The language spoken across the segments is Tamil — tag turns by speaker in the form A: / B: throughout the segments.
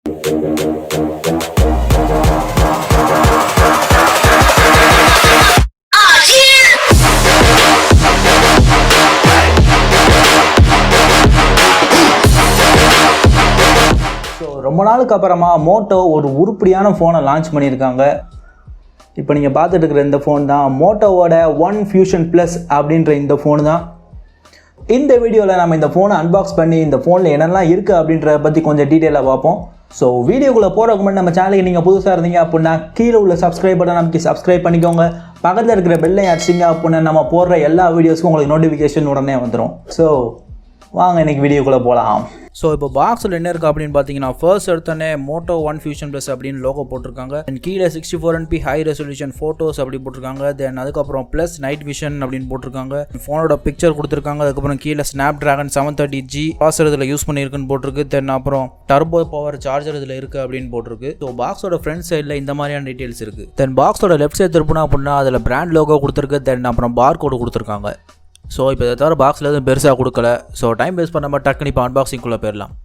A: ரொம்ப நாளுக்கு அப்புறமா மோட்டோ ஒரு உருப்படியான ஃபோனை லான்ச் பண்ணியிருக்காங்க. இப்போ நீங்கள் பார்த்துட்டு இருக்கிற இந்த ஃபோன் தான் மோட்டோவோட ஒன் ஃபியூஷன் ப்ளஸ் அப்படின்ற இந்த ஃபோனு தான். இந்த வீடியோவில் நம்ம இந்த ஃபோனை அன்பாக்ஸ் பண்ணி இந்த ஃபோனில் என்னெல்லாம் இருக்குது அப்படின்றத பற்றி கொஞ்சம் டீட்டெயிலாக பார்ப்போம். ஸோ வீடியோக்குள்ளே போகிறதுக்கு முன்னாடி நம்ம சேனலுக்கு நீங்கள் புதுசாக இருந்தீங்க அப்படின்னா கீழே உள்ள சப்ஸ்கிரைப் பட்டன் நமக்கு சப்ஸ்கிரைப் பண்ணிக்கோங்க. பக்கத்தில் இருக்கிற பெல்லை அடிச்சிங்க அப்படின்னா நம்ம போடுற எல்லா வீடியோஸுக்கும் உங்களுக்கு நோட்டிஃபிகேஷன் உடனே வந்துடும். ஸோ வாங்க இன்றைக்கி வீடியோக்குள்ளே போகலாம். ஸோ இப்போ பாக்ஸில் என்ன இருக்குது அப்படின்னு பார்த்தீங்கன்னா, ஃபர்ஸ்ட் எடுத்தோடனே மோட்டோ ஒன் ஃபியூஷன் ப்ளஸ் அப்படின்னு லோகோ போட்டிருக்காங்க. தென் கீழே 64MP ஹை ரெசல்யூஷன் ஃபோட்டோஸ் அப்படி போட்டிருக்காங்க. தென் அதுக்கப்புறம் ப்ளஸ் நைட் விஷன் அப்படின்னு போட்டிருக்காங்க. ஃபோனோட பிக்சர் கொடுத்துருக்காங்க. அதுக்கப்புறம் கீழே ஸ்னாப் ட்ராகன் 730G ப்ராசர் இதில் யூஸ் பண்ணியிருக்குன்னு போட்டிருக்கு. தென் அப்புறம் டர்போ பவர் சார்ஜர் இதில் இருக்குது அப்படின்னு போட்டிருக்கு. ஸோ பாக்ஸோட ஃப்ரண்ட் சைடில் இந்த மாதிரியான டீட்டெயில்ஸ் இருக்குது. தென் பாக்ஸோட லெஃப்ட் சைடு திருப்பினா அப்படின்னா அதில் பிராண்ட் லோகோ கொடுத்துருக்கு. தென் அப்புறம் பார் கோடு கொடுத்துருக்காங்க. ஸோ இப்போ இதை தவிர பாக்ஸில் எதுவும் பெருசாக கொடுக்கல. ஸோ டைம் வேஸ்ட் பண்ணாமல் டக்குனு இப்போ அன்பாக்சிங்குள்ளே போயிடலாம்.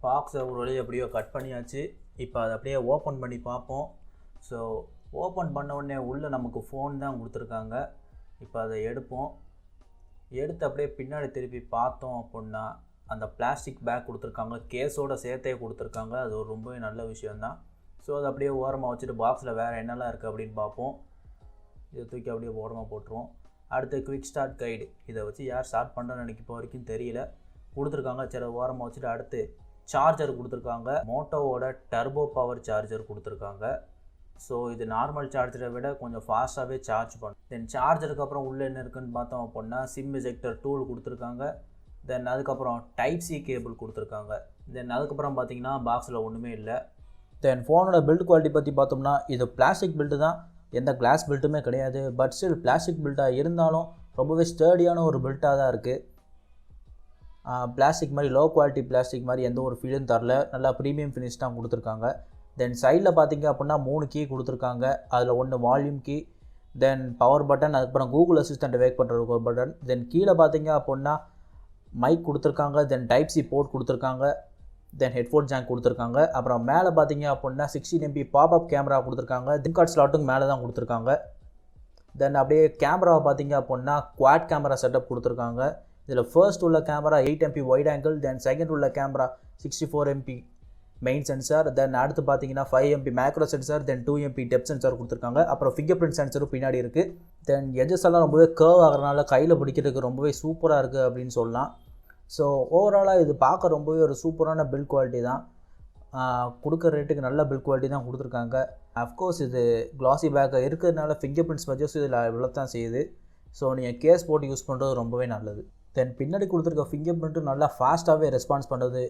A: பாக்ஸை ஒரு வழி அப்படியே கட் பண்ணியாச்சு. இப்போ அதை அப்படியே ஓப்பன் பண்ணி பார்ப்போம். ஸோ ஓப்பன் பண்ண உடனே உள்ளே நமக்கு ஃபோன் தான் கொடுத்துருக்காங்க. இப்போ அதை எடுப்போம். எடுத்து அப்படியே பின்னாடி திருப்பி பார்த்தோம் அப்படின்னா அந்த பிளாஸ்டிக் பேக் கொடுத்துருக்காங்க. கேஸோட சேர்த்தே கொடுத்துருக்காங்க. அது ஒரு ரொம்பவே நல்ல விஷயந்தான். ஸோ அதை அப்படியே ஓரமாக வச்சுட்டு பாக்ஸில் வேறு என்னெல்லாம் இருக்குது அப்படின்னு பார்ப்போம். இதை தூக்கி அப்படியே ஓரமாக போட்டுருவோம். அடுத்து குவிக் ஸ்டார்ட் கைடு, இதை வச்சு யார் ஸ்டார்ட் பண்ணுறோன்னு எனக்கு இப்போ வரைக்கும் தெரியல. கொடுத்துருக்காங்க. சரி ஓரமாக வச்சுட்டு அடுத்து சார்ஜர் கொடுத்துருக்காங்க. மோட்டோவோட டர்போ பவர் சார்ஜர் கொடுத்துருக்காங்க. ஸோ இது நார்மல் சார்ஜரை விட கொஞ்சம் ஃபாஸ்ட்டாகவே சார்ஜ் பண்ணும். தென் சார்ஜருக்கு அப்புறம் உள்ளே என்ன இருக்குதுன்னு பார்த்தோம் அப்படின்னா சிம் எஜெக்டர் டூல் கொடுத்துருக்காங்க. தென் அதுக்கப்புறம் டைப் சி கேபிள் கொடுத்துருக்காங்க. தென் அதுக்கப்புறம் பார்த்தீங்கன்னா பாக்ஸில் ஒன்றுமே இல்லை. தென் ஃபோனோட பில்ட் குவாலிட்டி பற்றி பார்த்தோம்னா இது பிளாஸ்டிக் பில்டு தான், எந்த கிளாஸ் பில்ட்டுமே கிடையாது. பட் ஸ்டில் பிளாஸ்டிக் பில்ட்டாக இருந்தாலும் ரொம்பவே ஸ்டர்டியான ஒரு பில்ட்டாக தான் இருக்குது. பிளாஸ்டிக் மாதிரி லோ குவாலிட்டி பிளாஸ்டிக் மாதிரி எந்த ஒரு ஃபீலும் தரல. நல்லா ப்ரீமியம் ஃபினிஷ் தான் கொடுத்துருக்காங்க. தென் சைடில் பார்த்தீங்க அப்படின்னா 3 கீ கொடுத்துருக்காங்க. அதில் ஒன்று volume key, then power button, அதுக்கப்புறம் கூகுள் அசிஸ்டண்ட் வேக் பண்ணுறதுக்கு ஒரு பட்டன். தென் கீழே பார்த்தீங்க அப்படின்னா மைக் கொடுத்துருக்காங்க. தென் டைப் சி போர்ட் கொடுத்துருக்காங்க. தென் ஹெட்ஃபோன் ஜாக் கொடுத்துருக்காங்க. அப்புறம் மேலே பார்த்தீங்க அப்படின்னா 16MP பாப்அப் கேமரா கொடுத்துருக்காங்க. சிம் கார்டு ஸ்லாட்டுக்கு மேலே தான் கொடுத்துருக்காங்க. தென் அப்படியே கேமராவை பார்த்தீங்க அப்படின்னா குவாட் கேமரா செட்டப் கொடுத்துருக்காங்க. இதில் ஃபர்ஸ்ட் உள்ள camera 8MP wide angle, then second உள்ள கேமரா 64MP மெயின் சென்சார், தென் அடுத்து பார்த்தீங்கன்னா 5MP மேக்ரோ சென்சார், தென் 2MP டெப்த் சென்சார் கொடுத்துருக்காங்க. அப்புறம் ஃபிங்கர் பிரிண்ட் சென்சரும் பின்னாடி இருக்குது. தென் எஜஸ் எல்லாம் ரொம்பவே கர்வ் ஆகிறனால கையில் பிடிக்கிறதுக்கு ரொம்பவே சூப்பராக இருக்குது அப்படின்னு சொல்லலாம். ஸோ ஓவராலாக இது பார்க்க ரொம்பவே ஒரு சூப்பரான பில்ட் குவாலிட்டி தான். கொடுக்குற ரேட்டுக்கு நல்ல பில்ட் குவாலிட்டி தான் கொடுத்துருக்காங்க. அஃப்கோர்ஸ் இது கிளாசி பேக்காக இருக்கிறதுனால ஃபிங்கர் பிரிண்ட்ஸ் மெஜர்ஸ் இதில் விழத்தான் செய்யுது. ஸோ நீங்கள் கேஸ் போட்டு யூஸ் பண்ணுறது ரொம்பவே நல்லது. தென் பின்னாடி கொடுத்துருக்க ஃபிங்கர் பிரிண்ட்டு நல்லா ஃபாஸ்ட்டாகவே ரெஸ்பான்ஸ் பண்ணுறது.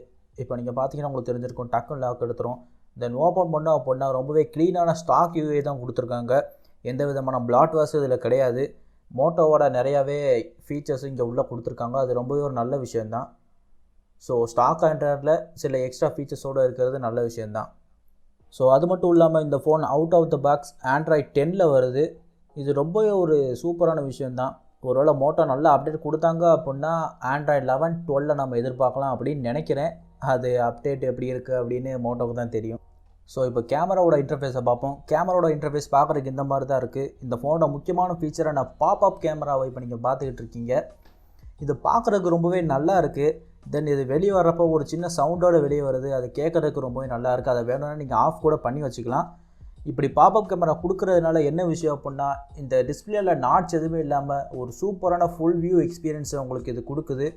A: இப்போ நீங்கள் பார்த்தீங்கன்னா உங்களுக்கு தெரிஞ்சிருக்கும், டக்குன்னு லாக் எடுத்துரும். தென் ஓப்பன் பண்ணால் அப்படின்னா ரொம்பவே க்ளீனான ஸ்டாக் யூஏ தான் கொடுத்துருக்காங்க. எந்த விதமான பிளாட் வாஷ் இதில் கிடையாது. மோட்டோவோட நிறையாவே ஃபீச்சர்ஸ் இங்கே உள்ளே கொடுத்துருக்காங்க. அது ரொம்பவே ஒரு நல்ல விஷயந்தான். ஸோ ஸ்டாக் ஆண்ட்ராய்டில் சில எக்ஸ்ட்ரா ஃபீச்சர்ஸோடு இருக்கிறது நல்ல விஷயந்தான். ஸோ அது மட்டும் இல்லாமல் இந்த phone out of the box Android 10ல் வருது. இது ரொம்பவே ஒரு சூப்பரான விஷயந்தான். ஒருவேளை மோட்டோ நல்லா அப்டேட் கொடுத்தாங்க அப்படின்னா ஆண்ட்ராய்ட் 11, 12 நம்ம எதிர்பார்க்கலாம் அப்படின்னு நினைக்கிறேன். அது அப்டேட் எப்படி இருக்குது அப்படின்னு மோட்டோவுக்கு தான் தெரியும். ஸோ இப்போ கேமராவோட இன்டர்ஃபேஸை பார்ப்போம். கேமராவோட இன்டர்ஃபேஸ் பார்க்குறதுக்கு இந்த மாதிரி தான் இருக்குது. இந்த ஃபோனோட முக்கியமான ஃபீச்சரான பாப்அப் கேமராவை இப்போ நீங்கள் பார்த்துக்கிட்டு இருக்கீங்க. இது பார்க்குறதுக்கு ரொம்பவே நல்லா இருக்குது. தென் இது வெளியே வர்றப்போ ஒரு சின்ன சவுண்டோடு வெளியே வருது. அது கேட்குறதுக்கு ரொம்பவே நல்லா இருக்குது. அதை வேணும்னா நீங்கள் ஆஃப் கூட பண்ணி வச்சுக்கலாம். இப்படி பாப்அப் கேமரா கொடுக்கறதுனால என்ன விஷயம் அப்படின்னா இந்த டிஸ்பிளேல நாட்ச் எதுவுமே இல்லாமல் ஒரு சூப்பரான ஃபுல் வியூ எக்ஸ்பீரியன்ஸை உங்களுக்கு இது கொடுக்குது.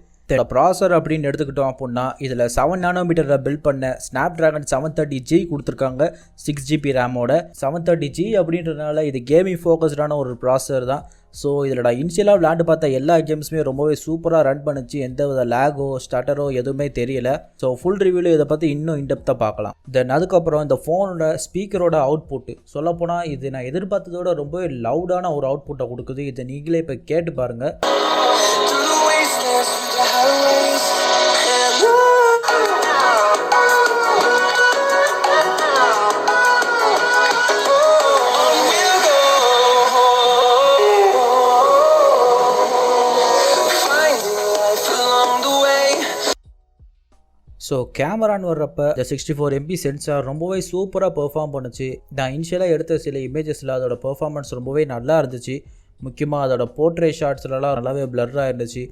A: ப்ராசர் அப்படின்னு எடுத்துக்கிட்டோம் அப்படின்னா இதில் 7nm பில்ட் பண்ண ஸ்னாப் ட்ராகன் 730G கொடுத்துருக்காங்க. 6GB ரேமோட 730G அப்படின்றதுனால இது கேமிங் ஃபோக்கஸ்டான ஒரு ப்ராசர் தான். ஸோ இதில் நான் இனிஷியலாக விளையாண்டு பார்த்த எல்லா கேம்ஸுமே ரொம்பவே சூப்பராக ரன் பண்ணிச்சு, எந்த வித லேகோ ஸ்டார்டரோ எதுவுமே தெரியல. ஸோ ஃபுல் ரிவ்யூவில் இதை பற்றி இன்னும் இன்டெப்த்தாக பார்க்கலாம். தென் அதுக்கப்புறம் இந்த ஃபோனோட ஸ்பீக்கரோட அவுட்புட்டு சொல்லப்போனால் இது நான் எதிர்பார்த்ததோட ரொம்பவே லவுடான ஒரு அவுட்புட்டை கொடுக்குது. இதை நீங்களே இப்போ கேட்டு பாருங்கள். ஸோ கேமரான்னு வர்றப்ப இந்த 64 MP சென்சார் ரொம்பவே சூப்பராக பெர்ஃபார்ம் பண்ணுச்சு. நான் இனிஷியலாக எடுத்த சில இமேஜஸில் அதோட பெர்ஃபார்மன்ஸ் ரொம்பவே நல்லா இருந்துச்சு. முக்கியமாக அதோட போர்ட்ரேட் ஷாட்ஸ்லலாம் நல்லாவே பிளர்ராக இருந்துச்சு.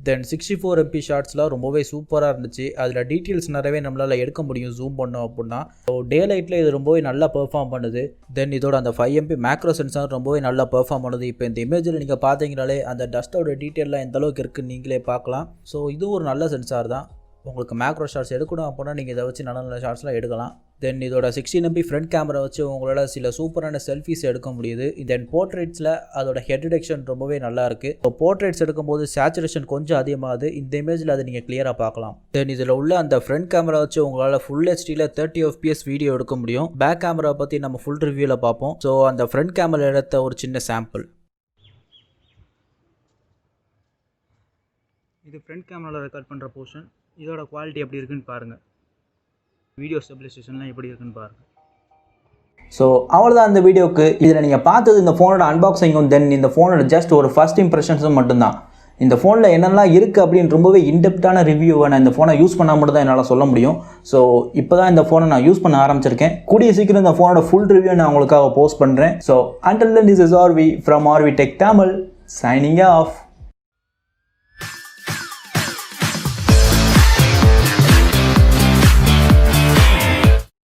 A: தென் 64 MP ஷாட்ஸ்லாம் ரொம்பவே சூப்பராக இருந்துச்சு. அதில் டீட்டெயில்ஸ் நிறையவே நம்மளால் எடுக்க முடியும் ஜூம் பண்ணோம் அப்படின்னா. ஸோ டே லைட்டில் இது ரொம்பவே நல்லா பெர்ஃபார்ம் பண்ணுது. தென் இதோட அந்த 5 MP மேக்ரோ சென்சார் ரொம்பவே நல்லா பெர்ஃபார்ம் பண்ணுது. இப்போ இந்த இமேஜில் நீங்கள் பார்த்தீங்கனாலே அந்த டஸ்ட்டோட டீட்டெயிலாம் எந்த அளவுக்கு இருக்குன்னு நீங்களே பார்க்கலாம். ஸோ இது ஒரு நல்ல சென்சார் தான். உங்களுக்கு மேக்ரோ ஷாட்ஸ் எடுக்கணும் அப்படின்னா நீங்கள் இதை வச்சு நல்ல நல்ல ஷாட்ஸ்லாம் எடுக்கலாம். தென் இதோட 16 MP ஃப்ரண்ட் கேமரா வச்சு உங்களோட சில சூப்பரான செல்ஃபிஸ் எடுக்க முடியுது. தென் போர்ட்ரேட்ஸில் அதோட ஹெட் டிடெக்ஷன் ரொம்பவே நல்லா இருக்குது. இப்போ போர்ட்ரேட்ஸ் எடுக்கும்போது சேச்சுரேஷன் கொஞ்சம் அதிகமாகுது. இந்த இமேஜில் அதை நீங்கள் கிளியராக பார்க்கலாம். தென் இதில் உள்ள அந்த ஃப்ரண்ட் கேமரா வச்சு உங்களால் ஃபுல் ஹெச்டியில் 30 FPS வீடியோ எடுக்க முடியும். பேக் கேமரா பற்றி நம்ம ஃபுல் ரிவ்யூவில் பார்ப்போம். ஸோ அந்த ஃப்ரண்ட் கேமரா எடுத்த ஒரு சின்ன சாம்பிள். இது ஃப்ரண்ட் கேமராவில் ரெக்கார்ட் பண்ணுற போர்ஷன். இதோட குவாலிட்டி எப்படி இருக்குன்னு பாருங்கள். வீடியோ ஸ்டெபிலைசேஷன்லாம் எப்படி இருக்குன்னு பாருங்கள். ஸோ அவ்வளோதான் இந்த வீடியோக்கு. இதில் நீங்கள் பார்த்தது இந்த ஃபோனோட அன்பாக்சிங்கும் தென் இந்த ஃபோனோட ஜஸ்ட் ஒரு ஃபர்ஸ்ட் இம்ப்ரெஷன்ஸும் மட்டும்தான். இந்த ஃபோனில் என்னெல்லாம் இருக்குது அப்படின்னு ரொம்பவே இன்டெப்த்தான ரிவ்யூவை நான் இந்த ஃபோனை யூஸ் பண்ணால் மட்டும் தான் என்னால் சொல்ல முடியும். ஸோ இப்போ தான் இந்த ஃபோனை நான் யூஸ் பண்ண ஆரம்பிச்சிருக்கேன். கூடிய சீக்கிரம் இந்த ஃபோனோட ஃபுல் ரிவ்யூ நான் உங்களுக்காக போஸ்ட் பண்ணுறேன். So until then this is RV from rvtech Tamil signing off.